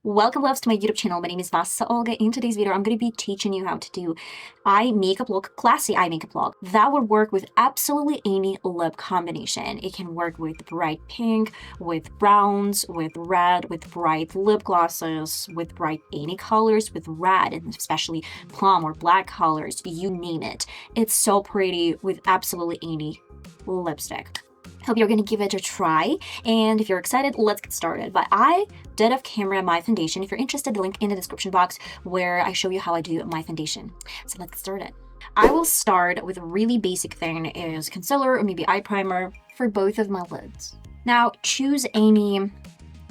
Welcome loves to my YouTube channel. My name is VassaOlga. In today's video, I'm going to be teaching you how to do eye makeup look, classy eye makeup look. That would work with absolutely any lip combination. It can work with bright pink, with browns, with red, with bright lip glosses, with bright any colors, with red, and especially plum or black colors, you name it. It's so pretty with absolutely any lipstick. Hope you're going to give it a try, and if you're excited, let's get started. But I did off camera my foundation. If you're interested, the link in the description box where I show you how I do my foundation. So let's get started. I will start with a really basic thing is concealer or maybe eye primer for both of my lids. Now choose any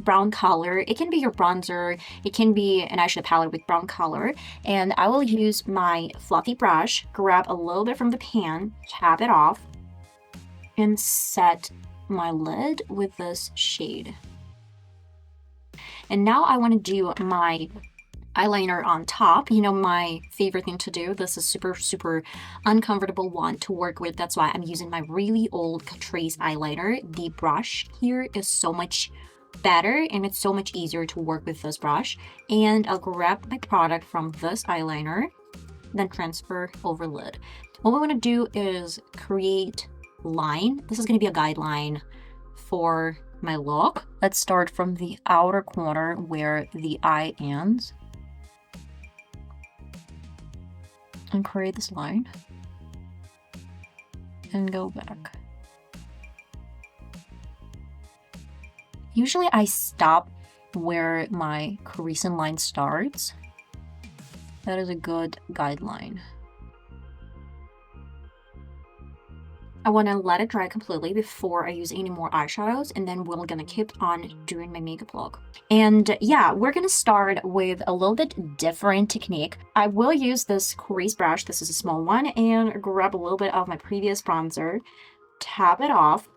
brown color. It can be your bronzer, it can be an eyeshadow palette with brown color, and I will use my fluffy brush, grab a little bit from the pan, tap it off, and set my lid with this shade. And now I want to do my eyeliner on top. You know, my favorite thing to do. This is super uncomfortable one to work with. That's why I'm using my really old Catrice eyeliner. The brush here is so much better and it's so much easier to work with this brush. And I'll grab my product from this eyeliner, then transfer over lid. What we want to do is create line. This is going to be a guideline for my look. Let's start from the outer corner where the eye ends and create this line and go back. Usually I stop where my creasing line starts. That is a good guideline. I want to let it dry completely before I use any more eyeshadows, and then we're gonna keep on doing my makeup look. And yeah, we're gonna start with a little bit different technique. I will use this crease brush, this is a small one, and grab a little bit of my previous bronzer, tap it off.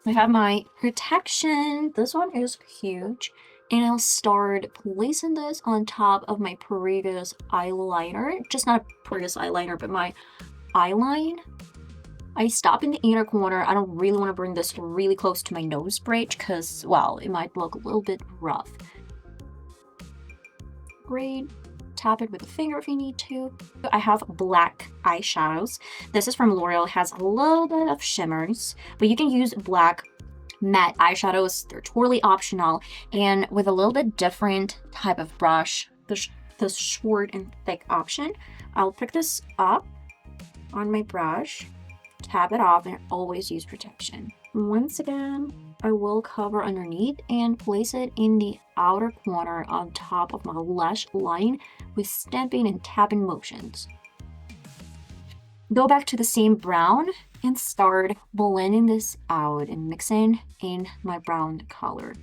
I have my protection, this one is huge, and I'll start placing this on top of my previous eyeliner, just not a previous eyeliner, but my eyeline. I stop in the inner corner. I don't really want to bring this really close to my nose bridge because, well, it might look a little bit rough. Great. Tap it with a finger if you need to. I have black eyeshadows. This is from L'Oreal. It has a little bit of shimmers, but you can use black matte eyeshadows. They're totally optional. And with a little bit different type of brush, this short and thick option, I'll pick this up on my brush, tap it off, and always use protection. Once again, I will cover underneath and place it in the outer corner on top of my lash line with stamping and tapping motions. Go back to the same brown and start blending this out and mixing in my brown color.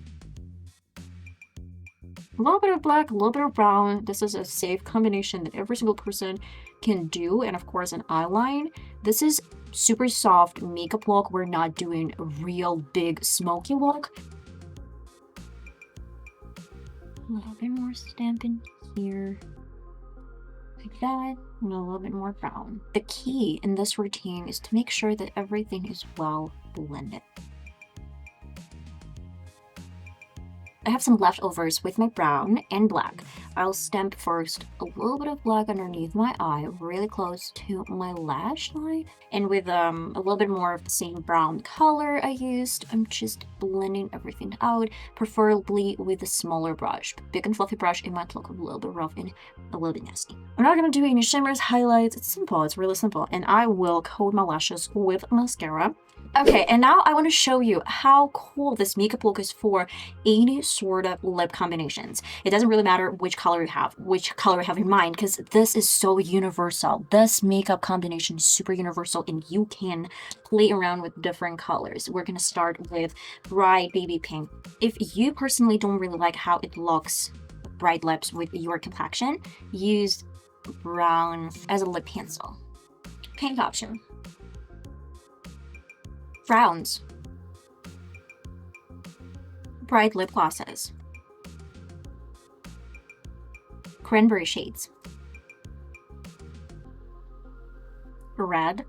A little bit of black, a little bit of brown. This is a safe combination that every single person can do. And of course, an eyeline. This is super soft makeup look. We're not doing a real big smoky look. A little bit more stamping here, like that, and a little bit more brown. The key in this routine is to make sure that everything is well blended. I have some leftovers with my brown and black. I'll stamp first a little bit of black underneath my eye, really close to my lash line. And with a little bit more of the same brown color I used, I'm just blending everything out, preferably with a smaller brush. Big and fluffy brush, it might look a little bit rough and a little bit nasty. I'm not going to do any shimmers, highlights. It's simple. It's really simple. And I will coat my lashes with mascara. Okay, and now I want to show you how cool this makeup look is for any sort of lip combinations. It doesn't really matter which color you have in mind, because this is so universal. This makeup combination is super universal and you can play around with different colors. We're going to start with bright baby pink. If you personally don't really like how it looks, bright lips with your complexion, use brown as a lip pencil. Pink option. Browns, bright lip glosses, cranberry shades, red,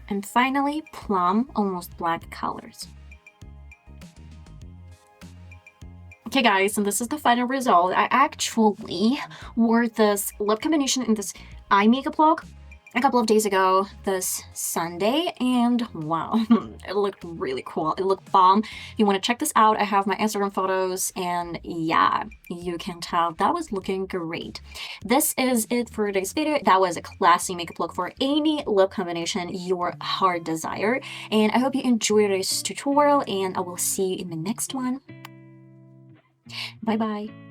and finally plum, almost black colors. Okay guys, and this is the final result. I actually wore this lip combination in this eye makeup look a couple of days ago, this Sunday, and wow, it looked really cool. It looked bomb. If you want to check this out, I have my Instagram photos, and yeah, you can tell that was looking great. This is it for today's video. That was a classy makeup look for any lip combination your heart desire, and I hope you enjoyed this tutorial, and I will see you in the next one. Bye bye.